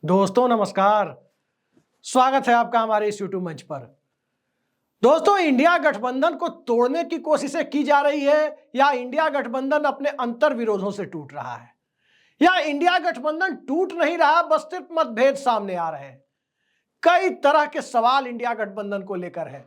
दोस्तों नमस्कार। स्वागत है आपका हमारे इस यूट्यूब मंच पर। दोस्तों, इंडिया गठबंधन को तोड़ने की कोशिशें की जा रही है या इंडिया गठबंधन अपने अंतर विरोधों से टूट रहा है या इंडिया गठबंधन टूट नहीं रहा, बस सिर्फ मतभेद सामने आ रहे हैं। कई तरह के सवाल इंडिया गठबंधन को लेकर है,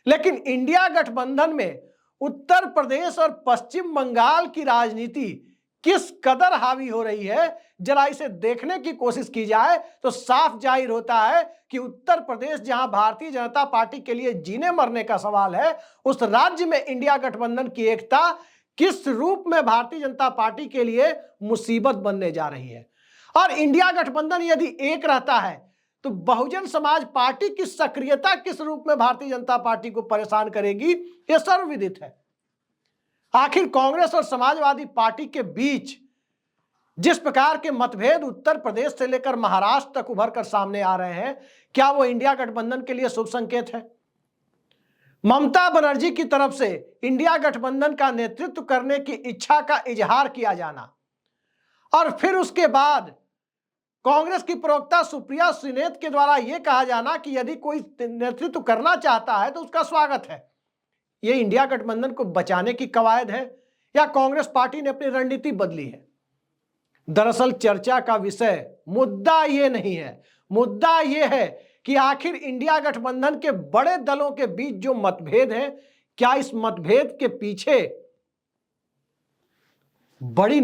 लेकिन इंडिया गठबंधन में उत्तर प्रदेश और पश्चिम बंगाल की राजनीति किस कदर हावी हो रही है, जरा इसे देखने की कोशिश की जाए तो साफ जाहिर होता है कि उत्तर प्रदेश, जहां भारतीय जनता पार्टी के लिए जीने मरने का सवाल है, उस राज्य में इंडिया गठबंधन की एकता किस रूप में भारतीय जनता पार्टी के लिए मुसीबत बनने जा रही है। और इंडिया गठबंधन यदि एक रहता है तो बहुजन समाज पार्टी की सक्रियता किस रूप में भारतीय जनता पार्टी को परेशान करेगी, यह सर्वविदित है। आखिर कांग्रेस और समाजवादी पार्टी के बीच जिस प्रकार के मतभेद उत्तर प्रदेश से लेकर महाराष्ट्र तक उभर कर सामने आ रहे हैं, क्या वो इंडिया गठबंधन के लिए शुभ संकेत है? ममता बनर्जी की तरफ से इंडिया गठबंधन का नेतृत्व करने की इच्छा का इजहार किया जाना और फिर उसके बाद कांग्रेस की प्रवक्ता सुप्रिया सुलेह के द्वारा यह कहा जाना कि यदि कोई नेतृत्व करना चाहता है तो उसका स्वागत है, यह इंडिया गठबंधन को बचाने की कवायद है या कांग्रेस पार्टी ने अपनी रणनीति बदली है? दरअसल चर्चा का विषय मुद्दा यह नहीं है। मुद्दा यह है कि आखिर इंडिया गठबंधन के बड़े दलों के बीच जो मतभेद है, क्या इस मतभेद के पीछे बड़े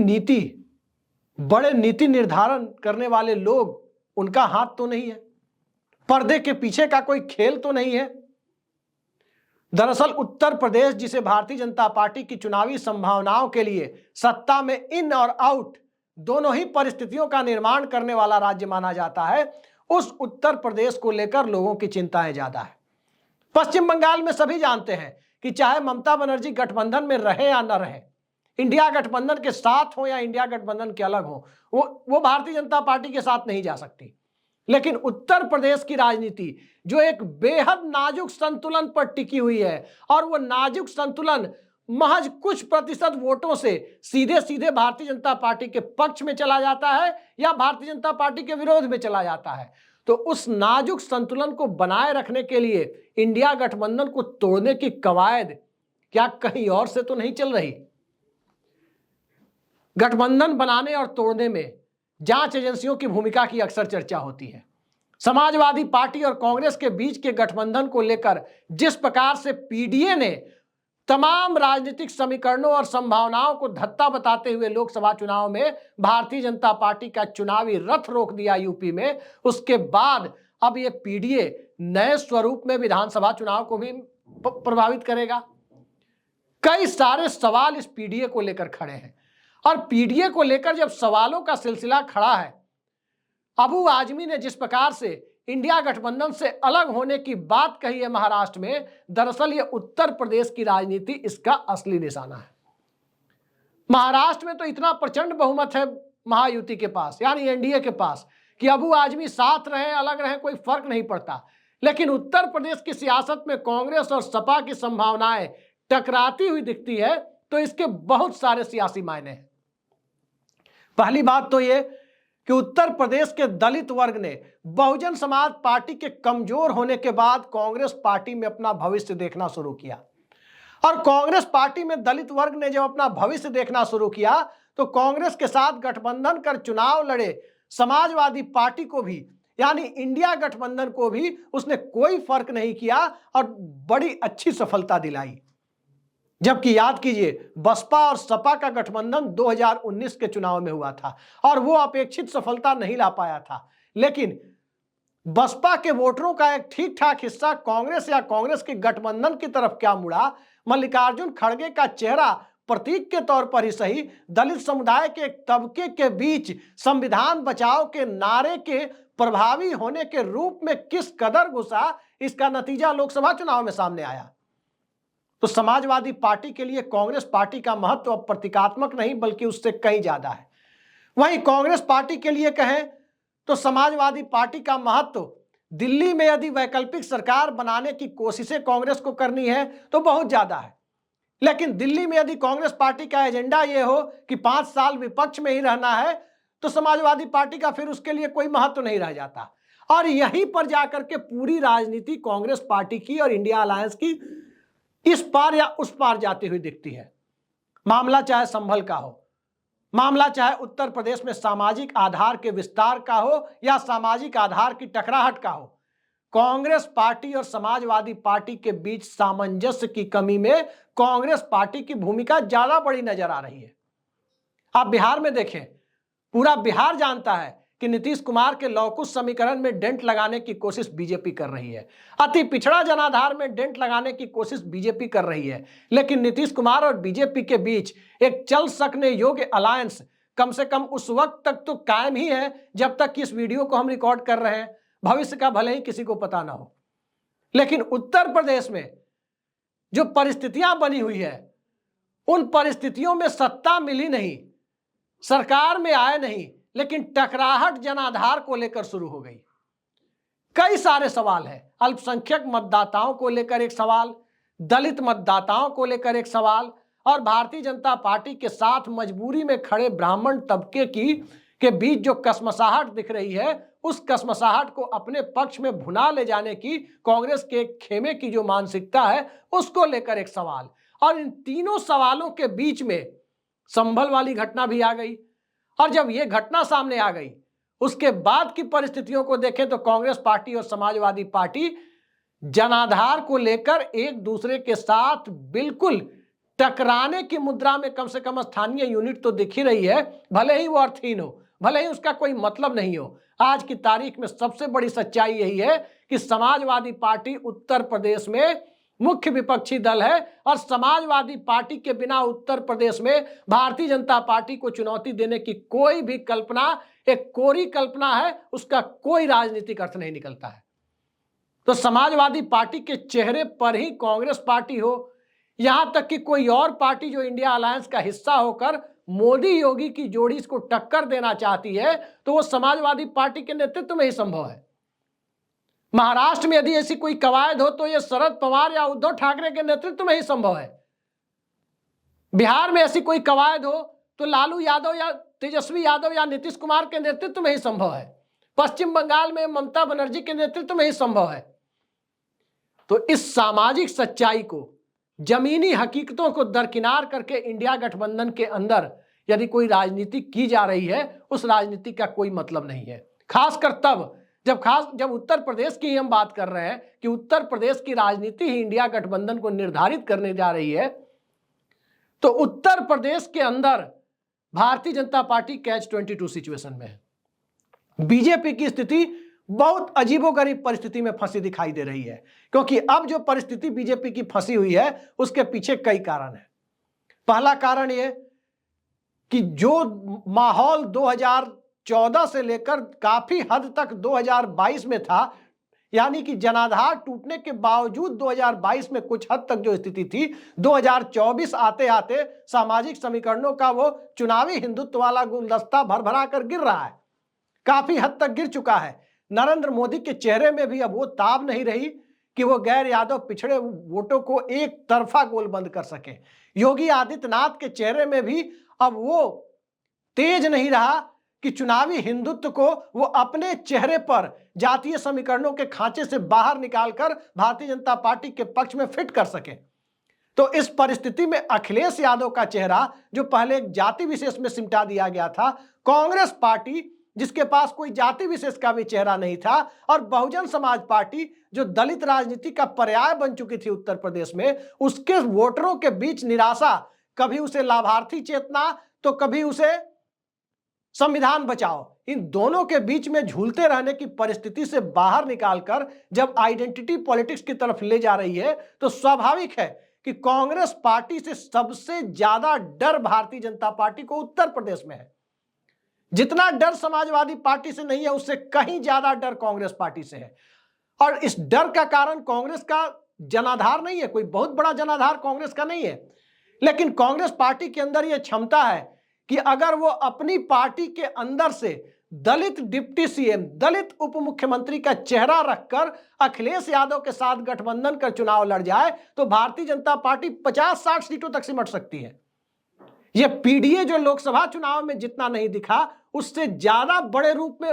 नीति निर्धारण करने वाले लोग, उनका हाथ तो नहीं है? पर्दे के पीछे का कोई खेल तो नहीं है? दरअसल उत्तर प्रदेश, जिसे भारतीय जनता पार्टी की चुनावी संभावनाओं के लिए सत्ता में इन और आउट दोनों ही परिस्थितियों का निर्माण करने वाला राज्य माना जाता है, उस उत्तर प्रदेश को लेकर लोगों की चिंताएं ज्यादा है। पश्चिम बंगाल में सभी जानते हैं कि चाहे ममता बनर्जी गठबंधन में रहे या न रहे, इंडिया गठबंधन के साथ हो या इंडिया गठबंधन के अलग हो, वो भारतीय जनता पार्टी के साथ नहीं जा सकती। लेकिन उत्तर प्रदेश की राजनीति जो एक बेहद नाजुक संतुलन पर टिकी हुई है, और वो नाजुक संतुलन महज कुछ प्रतिशत वोटों से सीधे सीधे भारतीय जनता पार्टी के पक्ष में चला जाता है या भारतीय जनता पार्टी के विरोध में चला जाता है, तो उस नाजुक संतुलन को बनाए रखने के लिए इंडिया गठबंधन को तोड़ने की कवायद क्या कहीं और से तो नहीं चल रही? गठबंधन बनाने और तोड़ने में जांच एजेंसियों की भूमिका की अक्सर चर्चा होती है। समाजवादी पार्टी और कांग्रेस के बीच के गठबंधन को लेकर जिस प्रकार से पीडीए ने तमाम राजनीतिक समीकरणों और संभावनाओं को धत्ता बताते हुए लोकसभा चुनाव में भारतीय जनता पार्टी का चुनावी रथ रोक दिया यूपी में, उसके बाद अब ये पीडीए नए स्वरूप में विधानसभा चुनाव को भी प्रभावित करेगा। कई सारे सवाल इस पीडीए को लेकर खड़े हैं, और पीडीए को लेकर जब सवालों का सिलसिला खड़ा है, अबू आजमी ने जिस प्रकार से इंडिया गठबंधन से अलग होने की बात कही है महाराष्ट्र में, दरअसल ये उत्तर प्रदेश की राजनीति इसका असली निशाना है। महाराष्ट्र में तो इतना प्रचंड बहुमत है महायुति के पास, यानी एनडीए के पास, कि अबू आजमी साथ रहे अलग रहे कोई फर्क नहीं पड़ता। लेकिन उत्तर प्रदेश की सियासत में कांग्रेस और सपा की संभावनाएं टकराती हुई दिखती है, तो इसके बहुत सारे सियासी मायने हैं। पहली बात तो यह कि उत्तर प्रदेश के दलित वर्ग ने बहुजन समाज पार्टी के कमजोर होने के बाद कांग्रेस पार्टी में अपना भविष्य देखना शुरू किया, और कांग्रेस पार्टी में दलित वर्ग ने जब अपना भविष्य देखना शुरू किया तो कांग्रेस के साथ गठबंधन कर चुनाव लड़े समाजवादी पार्टी को भी, यानी इंडिया गठबंधन को भी, उसने कोई फर्क नहीं किया और बड़ी अच्छी सफलता दिलाई। जबकि याद कीजिए, बसपा और सपा का गठबंधन 2019 के चुनाव में हुआ था और वो अपेक्षित सफलता नहीं ला पाया था। लेकिन बसपा के वोटरों का एक ठीक ठाक हिस्सा कांग्रेस या कांग्रेस के गठबंधन की तरफ क्या मुड़ा, मल्लिकार्जुन खड़गे का चेहरा प्रतीक के तौर पर ही सही, दलित समुदाय के एक तबके के बीच संविधान बचाओ के नारे के प्रभावी होने के रूप में किस कदर घुसा, इसका नतीजा लोकसभा चुनाव में सामने आया। तो समाजवादी पार्टी के लिए कांग्रेस पार्टी का महत्व अब प्रतीकात्मक नहीं बल्कि उससे कहीं ज्यादा है। वहीं कांग्रेस पार्टी के लिए कहें तो समाजवादी पार्टी का महत्व दिल्ली में यदि वैकल्पिक सरकार बनाने की कोशिशें कांग्रेस को करनी है तो बहुत ज्यादा है। लेकिन दिल्ली में यदि कांग्रेस पार्टी का एजेंडा यह हो कि 5 साल विपक्ष में ही रहना है, तो समाजवादी पार्टी का फिर उसके लिए कोई महत्व नहीं रह जाता। और यहीं पर जाकर के पूरी राजनीति कांग्रेस पार्टी की और इंडिया अलायंस की इस पार या उस पार जाती हुई दिखती है। मामला चाहे संभल का हो, मामला चाहे उत्तर प्रदेश में सामाजिक आधार के विस्तार का हो या सामाजिक आधार की टकराहट का हो, कांग्रेस पार्टी और समाजवादी पार्टी के बीच सामंजस्य की कमी में कांग्रेस पार्टी की भूमिका ज्यादा बड़ी नजर आ रही है। आप बिहार में देखें, पूरा बिहार जानता है कि नीतीश कुमार के लौकुश समीकरण में डेंट लगाने की कोशिश बीजेपी कर रही है, अति पिछड़ा जनाधार में डेंट लगाने की कोशिश बीजेपी कर रही है। लेकिन नीतीश कुमार और बीजेपी के बीच एक चल सकने योग्य अलायंस कम से कम उस वक्त तक तो कायम ही है जब तक कि इस वीडियो को हम रिकॉर्ड कर रहे हैं। भविष्य का भले ही किसी को पता ना हो, लेकिन उत्तर प्रदेश में जो परिस्थितियां बनी हुई है, उन परिस्थितियों में सत्ता मिली नहीं, सरकार में आए नहीं, लेकिन टकराहट जनाधार को लेकर शुरू हो गई। कई सारे सवाल हैं। अल्पसंख्यक मतदाताओं को लेकर एक सवाल, दलित मतदाताओं को लेकर एक सवाल, और भारतीय जनता पार्टी के साथ मजबूरी में खड़े ब्राह्मण तबके के बीच जो कसमसाहट दिख रही है, उस कसमसाहट को अपने पक्ष में भुना ले जाने की कांग्रेस के खेमे की जो मानसिकता है, उसको लेकर एक सवाल। और इन तीनों सवालों के बीच में संभल वाली घटना भी आ गई। और जब यह घटना सामने आ गई, उसके बाद की परिस्थितियों को देखें तो कांग्रेस पार्टी और समाजवादी पार्टी जनाधार को लेकर एक दूसरे के साथ बिल्कुल टकराने की मुद्रा में कम से कम स्थानीय यूनिट तो दिख ही रही है, भले ही वो अर्थहीन हो, भले ही उसका कोई मतलब नहीं हो। आज की तारीख में सबसे बड़ी सच्चाई यही है कि समाजवादी पार्टी उत्तर प्रदेश में मुख्य विपक्षी दल है, और समाजवादी पार्टी के बिना उत्तर प्रदेश में भारतीय जनता पार्टी को चुनौती देने की कोई भी कल्पना एक कोरी कल्पना है, उसका कोई राजनीतिक अर्थ नहीं निकलता है। तो समाजवादी पार्टी के चेहरे पर ही कांग्रेस पार्टी हो, यहां तक कि कोई और पार्टी जो इंडिया अलायंस का हिस्सा होकर मोदी योगी की जोड़ी को टक्कर देना चाहती है, तो वो समाजवादी पार्टी के नेतृत्व में ही संभव है। महाराष्ट्र में यदि ऐसी कोई कवायद हो तो ये शरद पवार या उद्धव ठाकरे के नेतृत्व में ही संभव है। बिहार में ऐसी कोई कवायद हो तो लालू यादव या तेजस्वी यादव या नीतीश कुमार के नेतृत्व में ही संभव है। पश्चिम बंगाल में ममता बनर्जी के नेतृत्व में ही संभव है। तो इस सामाजिक सच्चाई को, जमीनी हकीकतों को दरकिनार करके इंडिया गठबंधन के अंदर यदि कोई राजनीति की जा रही है, उस राजनीति का कोई मतलब नहीं है। खासकर तब जब उत्तर प्रदेश की हम बात कर रहे हैं कि उत्तर प्रदेश की राजनीति ही इंडिया गठबंधन को निर्धारित करने जा रही है, तो उत्तर प्रदेश के अंदर Bharatiya Janata party catch 22 situation में है। बीजेपी की स्थिति बहुत अजीबोगरीब परिस्थिति में फंसी दिखाई दे रही है, क्योंकि अब जो परिस्थिति बीजेपी की फंसी हुई है उसके पीछे कई कारण हैं। पहला कारण यह कि जो माहौल 2014 से लेकर काफी हद तक 2022 में था, यानी कि जनाधार टूटने के बावजूद 2022 में कुछ हद तक जो स्थिति थी, 2024 आते आते सामाजिक समीकरणों का वो चुनावी हिंदुत्व वाला गुलदस्ता भर भरा कर गिर रहा है, काफी हद तक गिर चुका है। नरेंद्र मोदी के चेहरे में भी अब वो ताब नहीं रही कि वो गैर यादव पिछड़े वोटों को एक तरफा गोलबंद कर सके। योगी आदित्यनाथ के चेहरे में भी अब वो तेज नहीं रहा कि चुनावी हिंदुत्व को वो अपने चेहरे पर जातीय समीकरणों के खांचे से बाहर निकालकर भारतीय जनता पार्टी के पक्ष में फिट कर सके। तो इस परिस्थिति में अखिलेश यादव का चेहरा, जो पहले एक जाति विशेष में सिमटा दिया गया था, कांग्रेस पार्टी जिसके पास कोई जाति विशेष का भी चेहरा नहीं था, और बहुजन समाज पार्टी जो दलित राजनीति का पर्याय बन चुकी थी उत्तर प्रदेश में, उसके वोटरों के बीच निराशा, कभी उसे लाभार्थी चेतना तो कभी उसे संविधान बचाओ, इन दोनों के बीच में झूलते रहने की परिस्थिति से बाहर निकालकर जब आइडेंटिटी पॉलिटिक्स की तरफ ले जा रही है, तो स्वाभाविक है कि कांग्रेस पार्टी से सबसे ज्यादा डर भारतीय जनता पार्टी को उत्तर प्रदेश में है। जितना डर समाजवादी पार्टी से नहीं है, उससे कहीं ज्यादा डर कांग्रेस पार्टी से है। और इस डर का कारण कांग्रेस का जनाधार नहीं है, कोई बहुत बड़ा जनाधार कांग्रेस का नहीं है, लेकिन कांग्रेस पार्टी के अंदर यह क्षमता है कि अगर वो अपनी पार्टी के अंदर से दलित डिप्टी सीएम, दलित उप मुख्यमंत्री का चेहरा रखकर अखिलेश यादव के साथ गठबंधन कर चुनाव लड़ जाए, तो भारतीय जनता पार्टी 50-60 सीटों तक सिमट सकती है। यह पीडीए जो लोकसभा चुनाव में जितना नहीं दिखा, उससे ज्यादा बड़े रूप में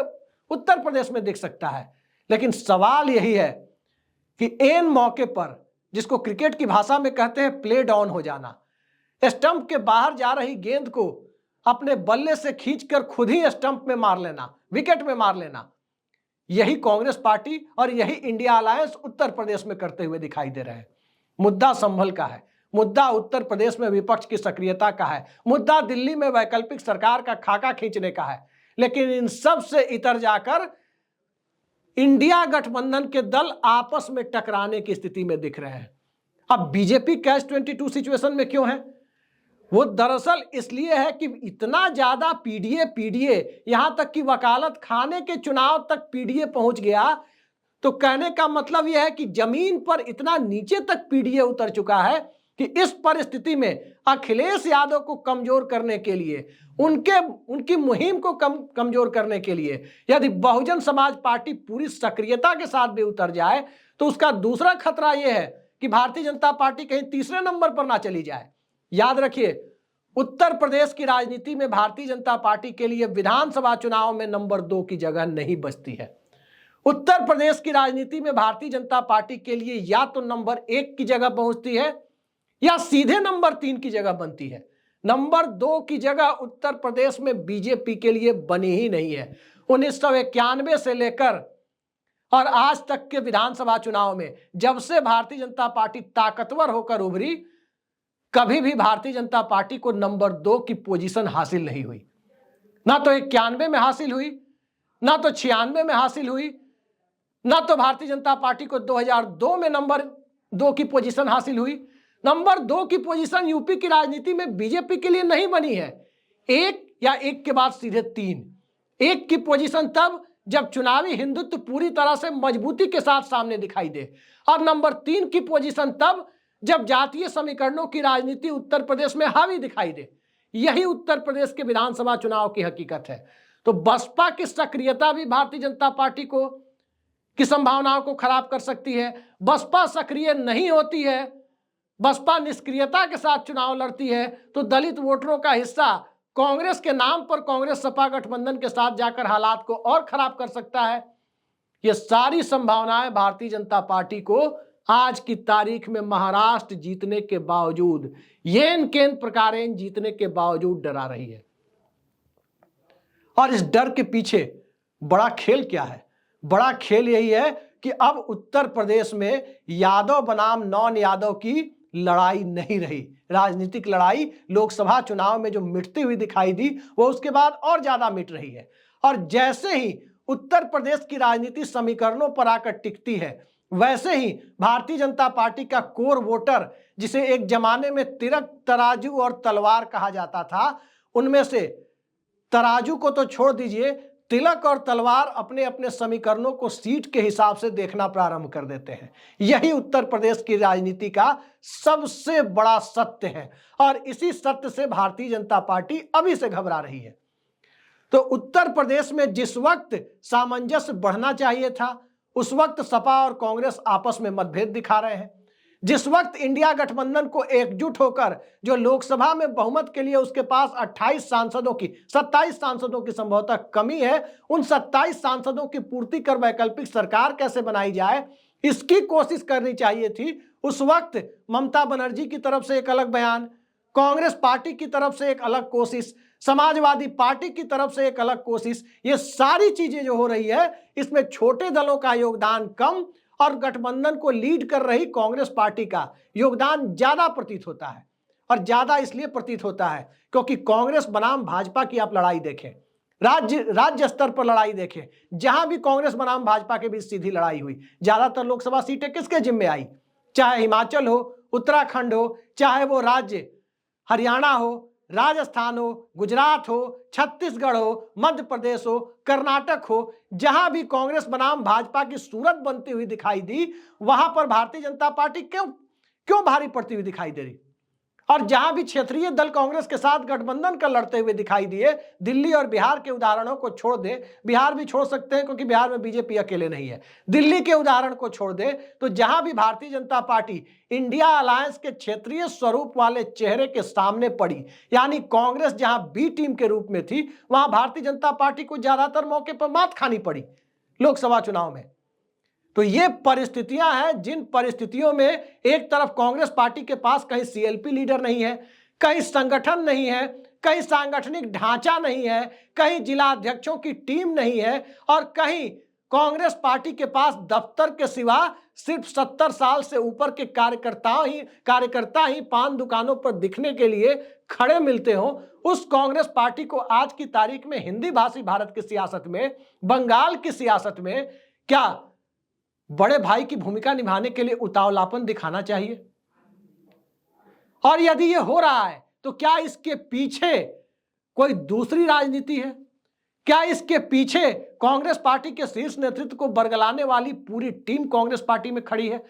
उत्तर प्रदेश में दिख सकता है। लेकिन सवाल यही है कि एन मौके पर, जिसको क्रिकेट की भाषा में कहते हैं प्ले डाउन हो जाना, स्टंप के बाहर जा रही गेंद को अपने बल्ले से खींचकर खुद ही स्टंप में मार लेना, विकेट में मार लेना, यही कांग्रेस पार्टी और यही इंडिया अलायंस उत्तर प्रदेश में करते हुए दिखाई दे रहे हैं। मुद्दा संभल का है, मुद्दा उत्तर प्रदेश में विपक्ष की सक्रियता का है, मुद्दा दिल्ली में वैकल्पिक सरकार का खाका खींचने का है। लेकिन इन सब से इतर जाकर इंडिया गठबंधन के दल आपस में टकराने की स्थिति में दिख रहे हैं। अब बीजेपी कैच 22 सिचुएशन में क्यों है? वो दरअसल इसलिए है कि इतना ज्यादा पीडीए यहां तक कि वकालत खाने के चुनाव तक पीडीए पहुंच गया। तो कहने का मतलब यह है कि जमीन पर इतना नीचे तक पीडीए उतर चुका है कि इस परिस्थिति में अखिलेश यादव को कमजोर करने के लिए, उनकी मुहिम को कमजोर करने के लिए यदि बहुजन समाज पार्टी पूरी सक्रियता के साथ भी उतर जाए तो उसका दूसरा खतरा यह है कि भारतीय जनता पार्टी कहीं तीसरे नंबर पर ना चली जाए। याद रखिए, उत्तर प्रदेश की राजनीति में भारतीय जनता पार्टी के लिए विधानसभा चुनाव में नंबर 2 की जगह नहीं बचती है। उत्तर प्रदेश की राजनीति में भारतीय जनता पार्टी के लिए या तो नंबर 1 की जगह पहुंचती है या सीधे नंबर 3 की जगह बनती है। नंबर 2 की जगह उत्तर प्रदेश में बीजेपी के लिए बनी ही नहीं है। 1991 से लेकर और आज तक के विधानसभा चुनाव में जब से भारतीय जनता पार्टी ताकतवर होकर उभरी, कभी भी भारतीय जनता पार्टी को नंबर 2 की पोजीशन हासिल नहीं हुई। ना तो 91 में हासिल हुई, ना तो 96 में हासिल हुई, ना तो भारतीय जनता पार्टी को 2002 में नंबर 2 की पोजीशन हासिल हुई। नंबर 2 की पोजीशन यूपी की राजनीति में बीजेपी के लिए नहीं बनी है। 1 या 1 के बाद सीधे 3। 1 की पोजीशन तब जब चुनावी हिंदुत्व पूरी तरह से मजबूती के साथ सामने दिखाई दे, और नंबर 3 की पोजीशन तब जब जातीय समीकरणों की राजनीति उत्तर प्रदेश में हावी दिखाई दे। यही उत्तर प्रदेश के विधानसभा चुनाव की हकीकत है। तो बसपा की सक्रियता भी भारतीय जनता पार्टी की संभावनाओं को खराब कर सकती है। बसपा सक्रिय नहीं होती है, बसपा निष्क्रियता के साथ चुनाव लड़ती है, तो दलित वोटरों का हिस्सा कांग्रेस के नाम पर कांग्रेस सपा गठबंधन के साथ जाकर हालात को और खराब कर सकता है। ये सारी संभावनाएं भारतीय जनता पार्टी को आज की तारीख में महाराष्ट्र जीतने के बावजूद, येन केन प्रकारेण जीतने के बावजूद डरा रही है। और इस डर के पीछे बड़ा खेल क्या है? बड़ा खेल यही है कि अब उत्तर प्रदेश में यादव बनाम नॉन यादव की लड़ाई नहीं रही। राजनीतिक लड़ाई लोकसभा चुनाव में जो मिटती हुई दिखाई दी, वो उसके बाद और ज्यादा मिट रही है। और जैसे ही उत्तर प्रदेश की राजनीति समीकरणों पर आकर टिकती है, वैसे ही भारतीय जनता पार्टी का कोर वोटर, जिसे एक जमाने में तिरक, तराजू और तलवार कहा जाता था, उनमें से तराजू को तो छोड़ दीजिए, तिलक और तलवार अपने अपने समीकरणों को सीट के हिसाब से देखना प्रारंभ कर देते हैं। यही उत्तर प्रदेश की राजनीति का सबसे बड़ा सत्य है, और इसी सत्य से भारतीय जनता पार्टी अभी से घबरा रही है। तो उत्तर प्रदेश में जिस वक्त सामंजस्य बढ़ना चाहिए था, उस वक्त सपा और कांग्रेस आपस में मतभेद दिखा रहे हैं। जिस वक्त इंडिया गठबंधन को एकजुट होकर, जो लोकसभा में बहुमत के लिए उसके पास 27 सांसदों की संभवतः कमी है, उन 27 सांसदों की पूर्ति कर वैकल्पिक सरकार कैसे बनाई जाए, इसकी कोशिश करनी चाहिए थी। उस वक्त ममता बनर्जी की तरफ से एक अलग बयान, कांग्रेस पार्टी की तरफ से एक अलग कोशिश, समाजवादी पार्टी की तरफ से एक अलग कोशिश, ये सारी चीजें जो हो रही है, इसमें छोटे दलों का योगदान कम और गठबंधन को लीड कर रही कांग्रेस पार्टी का योगदान ज्यादा प्रतीत होता है। और ज्यादा इसलिए प्रतीत होता है क्योंकि कांग्रेस बनाम भाजपा की आप लड़ाई देखें, राज्य स्तर पर लड़ाई देखें, जहां भी कांग्रेस बनाम भाजपा के बीच सीधी लड़ाई हुई, ज्यादातर लोकसभा सीटें किसके जिम्मे आई? चाहे हिमाचल हो, उत्तराखंड हो, चाहे वो राज्य हरियाणा हो, राजस्थान हो, गुजरात हो, छत्तीसगढ़ हो, मध्य प्रदेश हो, कर्नाटक हो, जहां भी कांग्रेस बनाम भाजपा की सूरत बनती हुई दिखाई दी, वहां पर भारतीय जनता पार्टी क्यों भारी पड़ती हुई दिखाई दे रही? और जहां भी क्षेत्रीय दल कांग्रेस के साथ गठबंधन कर लड़ते हुए दिखाई दिए, दिल्ली और बिहार के उदाहरणों को छोड़ दे, बिहार भी छोड़ सकते हैं क्योंकि बिहार में बीजेपी अकेले नहीं है, दिल्ली के उदाहरण को छोड़ दे, तो जहां भी Bharatiya Janata party India alliance के क्षेत्रीय स्वरूप वाले चेहरे के सामने पड़ी, यानी कांग्रेस जहां बी टीम के रूप में थी, वहां भारतीय जनता पार्टी को ज्यादातर मौके पर मात खानी पड़ी लोकसभा चुनाव में। तो ये परिस्थितियां हैं जिन परिस्थितियों में एक तरफ कांग्रेस पार्टी के पास कहीं सीएलपी लीडर नहीं है, कहीं संगठन नहीं है, कहीं सांगठनिक ढांचा नहीं है, कहीं जिला अध्यक्षों की टीम नहीं है, और कहीं कांग्रेस पार्टी के पास दफ्तर के सिवा सिर्फ 70 साल से ऊपर के कार्यकर्ता ही पान दुकानों पर दिखने के लिए खड़े मिलते हो। उस कांग्रेस पार्टी को आज की तारीख में हिंदी भाषी भारत की सियासत में, बंगाल की सियासत में क्या बड़े भाई की भूमिका निभाने के लिए उतावलापन दिखाना चाहिए? और यदि यह हो रहा है तो क्या इसके पीछे कोई दूसरी राजनीति है? क्या इसके पीछे कांग्रेस पार्टी के शीर्ष नेतृत्व को बरगलाने वाली पूरी टीम कांग्रेस पार्टी में खड़ी है?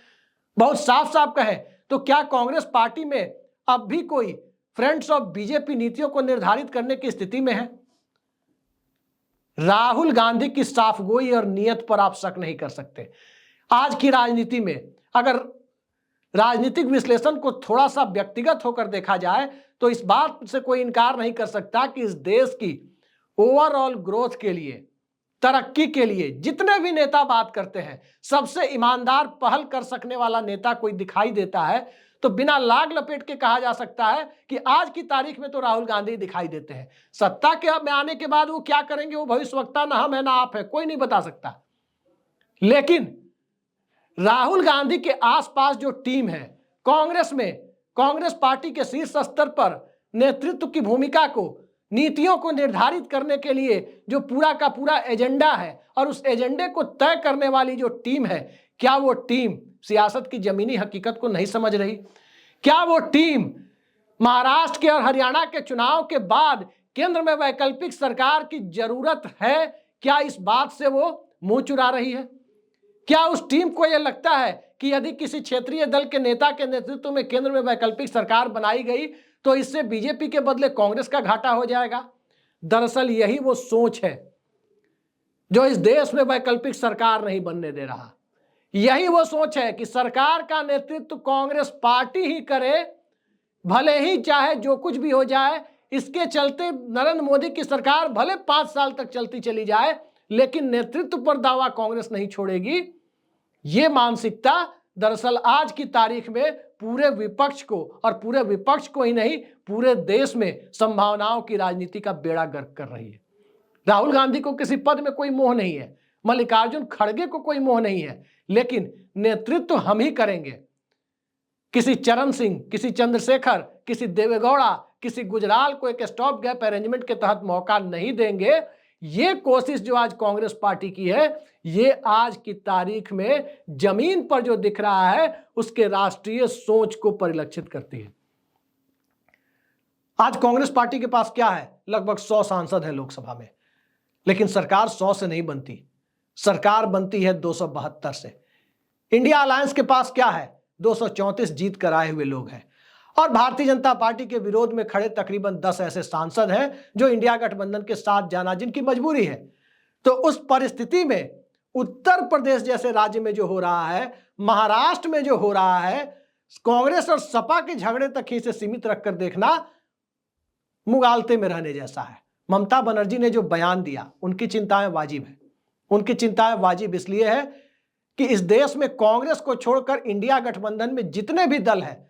बहुत साफ साफ कहें तो क्या कांग्रेस पार्टी में अब भी कोई फ्रेंड्स ऑफ बीजेपी नीतियों को निर्धारित करने की स्थिति में है? राहुल गांधी की साफगोई और नियत पर आप शक नहीं कर सकते। आज की राजनीति में अगर राजनीतिक विश्लेषण को थोड़ा सा व्यक्तिगत होकर देखा जाए तो इस बात से कोई इनकार नहीं कर सकता कि इस देश की ओवरऑल ग्रोथ के लिए, तरक्की के लिए जितने भी नेता बात करते हैं, सबसे ईमानदार पहल कर सकने वाला नेता कोई दिखाई देता है तो बिना लाग लपेट के कहा जा सकता है कि आज की तारीख में तो राहुल गांधी दिखाई देते हैं। सत्ता के में आने के बाद वो क्या करेंगे वो भविष्यवक्ता ना हम है ना आप है, कोई नहीं बता सकता। लेकिन राहुल गांधी के आसपास जो टीम है कांग्रेस में, कांग्रेस पार्टी के शीर्ष स्तर पर नेतृत्व की भूमिका को, नीतियों को निर्धारित करने के लिए जो पूरा का पूरा एजेंडा है और उस एजेंडे को तय करने वाली जो टीम है, क्या वो टीम सियासत की जमीनी हकीकत को नहीं समझ रही? क्या वो टीम महाराष्ट्र के और हरियाणा के चुनाव के बाद केंद्र में वैकल्पिक सरकार की जरूरत है, क्या इस बात से वो मुंह चुरा रही है? क्या उस टीम को यह लगता है कि यदि किसी क्षेत्रीय दल के नेता के नेतृत्व में केंद्र में वैकल्पिक सरकार बनाई गई तो इससे बीजेपी के बदले कांग्रेस का घाटा हो जाएगा? दरअसल यही वो सोच है जो इस देश में वैकल्पिक सरकार नहीं बनने दे रहा। यही वो सोच है कि सरकार का नेतृत्व कांग्रेस पार्टी ही करे, भले ही चाहे जो कुछ भी हो जाए। इसके चलते नरेंद्र मोदी की सरकार भले 5 साल तक चलती चली जाए, लेकिन नेतृत्व पर दावा कांग्रेस नहीं छोड़ेगी। यह मानसिकता दरअसल आज की तारीख में पूरे विपक्ष को, और पूरे विपक्ष को ही नहीं पूरे देश में संभावनाओं की राजनीति का बेड़ा गर्क कर रही है। राहुल गांधी को किसी पद में कोई मोह नहीं है, मल्लिकार्जुन खड़गे को कोई मोह नहीं है, लेकिन नेतृत्व हम ही करेंगे। किसी चरण सिंह, किसी चंद्रशेखर, किसी देवेगौड़ा, किसी गुजराल को एक स्टॉप गैप अरेंजमेंट के तहत मौका नहीं देंगे। ये कोशिश जो आज कांग्रेस पार्टी की है, ये आज की तारीख में जमीन पर जो दिख रहा है उसके राष्ट्रीय सोच को परिलक्षित करती है। आज कांग्रेस पार्टी के पास क्या है? लगभग 100 सांसद हैं लोकसभा में, लेकिन सरकार 100 से नहीं बनती, सरकार बनती है 272 से। इंडिया अलायंस के पास क्या है? 234 जीत कर आए हुए लोग हैं, और भारतीय जनता पार्टी के विरोध में खड़े तकरीबन 10 ऐसे सांसद हैं जो इंडिया गठबंधन के साथ जाना जिनकी मजबूरी है। तो उस परिस्थिति में उत्तर प्रदेश जैसे राज्य में जो हो रहा है, महाराष्ट्र में जो हो रहा है, कांग्रेस और सपा के झगड़े तक ही से सीमित रखकर देखना मुगालते में रहने जैसा है। ममता बनर्जी ने जो बयान दिया, उनकी चिंताएं वाजिब है। उनकी चिंताएं वाजिब इसलिए है कि इस देश में कांग्रेस को छोड़कर इंडिया गठबंधन में जितने भी दल हैं,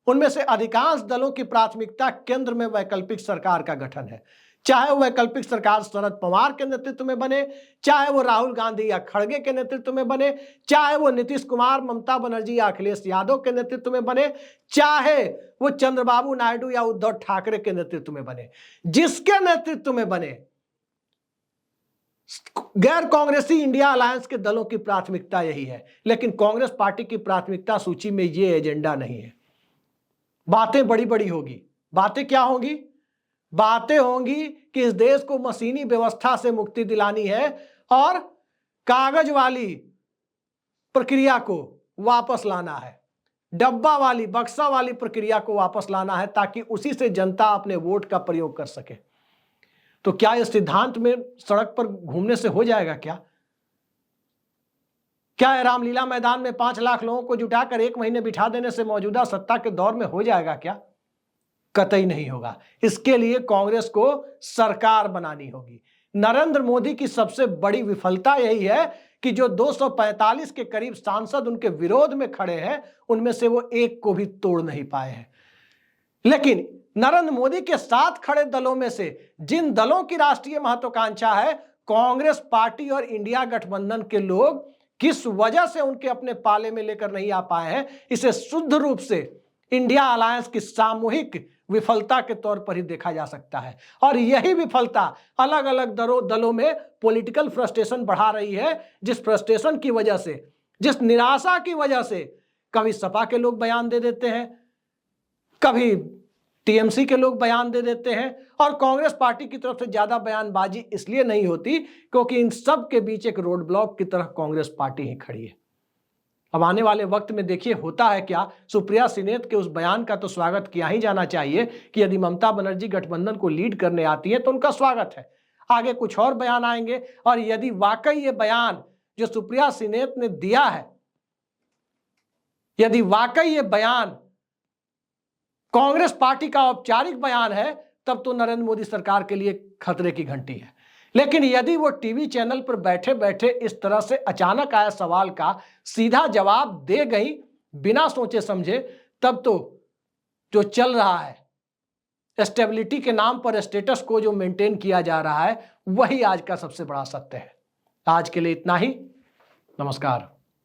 उनमें से अधिकांश दलों की प्राथमिकता केंद्र में वैकल्पिक सरकार का गठन है। चाहे वो वैकल्पिक सरकार शरद पवार के नेतृत्व में बने, चाहे वो राहुल गांधी या खड़गे के नेतृत्व में बने, चाहे वो नीतीश कुमार, ममता बनर्जी या अखिलेश यादव के नेतृत्व में बने, चाहे वो चंद्रबाबू नायडू या उद्धव ठाकरे के नेतृत्व में बने, जिसके नेतृत्व में बने, गैर कांग्रेसी इंडिया अलायंस के दलों की प्राथमिकता यही है। लेकिन कांग्रेस पार्टी की प्राथमिकता सूची में ये एजेंडा नहीं है। बातें बड़ी बड़ी होगी। बातें क्या होंगी? बातें होंगी कि इस देश को मशीनी व्यवस्था से मुक्ति दिलानी है और कागज वाली प्रक्रिया को वापस लाना है। डब्बा वाली, बक्सा वाली प्रक्रिया को वापस लाना है, ताकि उसी से जनता अपने वोट का प्रयोग कर सके। तो क्या इस सिद्धांत में सड़क पर घूमने से हो जाएगा? क्या रामलीला मैदान में 5 लाख लोगों को जुटाकर 1 महीने बिठा देने से मौजूदा सत्ता के दौर में हो जाएगा क्या? कतई नहीं होगा। इसके लिए कांग्रेस को सरकार बनानी होगी। नरेंद्र मोदी की सबसे बड़ी विफलता यही है कि जो 245 के करीब सांसद उनके विरोध में खड़े हैं, उनमें से वो एक को भी तोड़ नहीं पाए हैं। लेकिन नरेंद्र मोदी के साथ खड़े दलों में से जिन दलों की राष्ट्रीय महत्वाकांक्षा है, कांग्रेस पार्टी और इंडिया गठबंधन के लोग किस वजह से उनके अपने पाले में लेकर नहीं आ पाए हैं, इसे शुद्ध रूप से इंडिया अलायंस की सामूहिक विफलता के तौर पर ही देखा जा सकता है। और यही विफलता अलग अलग दलों में पॉलिटिकल फ्रस्ट्रेशन बढ़ा रही है, जिस फ्रस्ट्रेशन की वजह से, जिस निराशा की वजह से कभी सपा के लोग बयान दे देते हैं, कभी टीएमसी के लोग बयान दे देते हैं, और कांग्रेस पार्टी की तरफ से ज्यादा बयानबाजी इसलिए नहीं होती क्योंकि इन सब के बीच एक रोड ब्लॉक की तरह कांग्रेस पार्टी ही खड़ी है। अब आने वाले वक्त में देखिए होता है क्या। सुप्रिया सिनेत के उस बयान का तो स्वागत किया ही जाना चाहिए कि यदि ममता बनर्जी गठबंधन को लीड करने आती है तो उनका स्वागत है। आगे कुछ और बयान आएंगे, और यदि वाकई ये बयान जो सुप्रिया सिनेत ने दिया है, यदि वाकई ये बयान कांग्रेस पार्टी का औपचारिक बयान है, तब तो नरेंद्र मोदी सरकार के लिए खतरे की घंटी है। लेकिन यदि वो टीवी चैनल पर बैठे बैठे इस तरह से अचानक आए सवाल का सीधा जवाब दे गई बिना सोचे समझे, तब तो जो चल रहा है स्टेबिलिटी के नाम पर स्टेटस को जो मेंटेन किया जा रहा है, वही आज का सबसे बड़ा सत्य है। आज के लिए इतना ही। नमस्कार।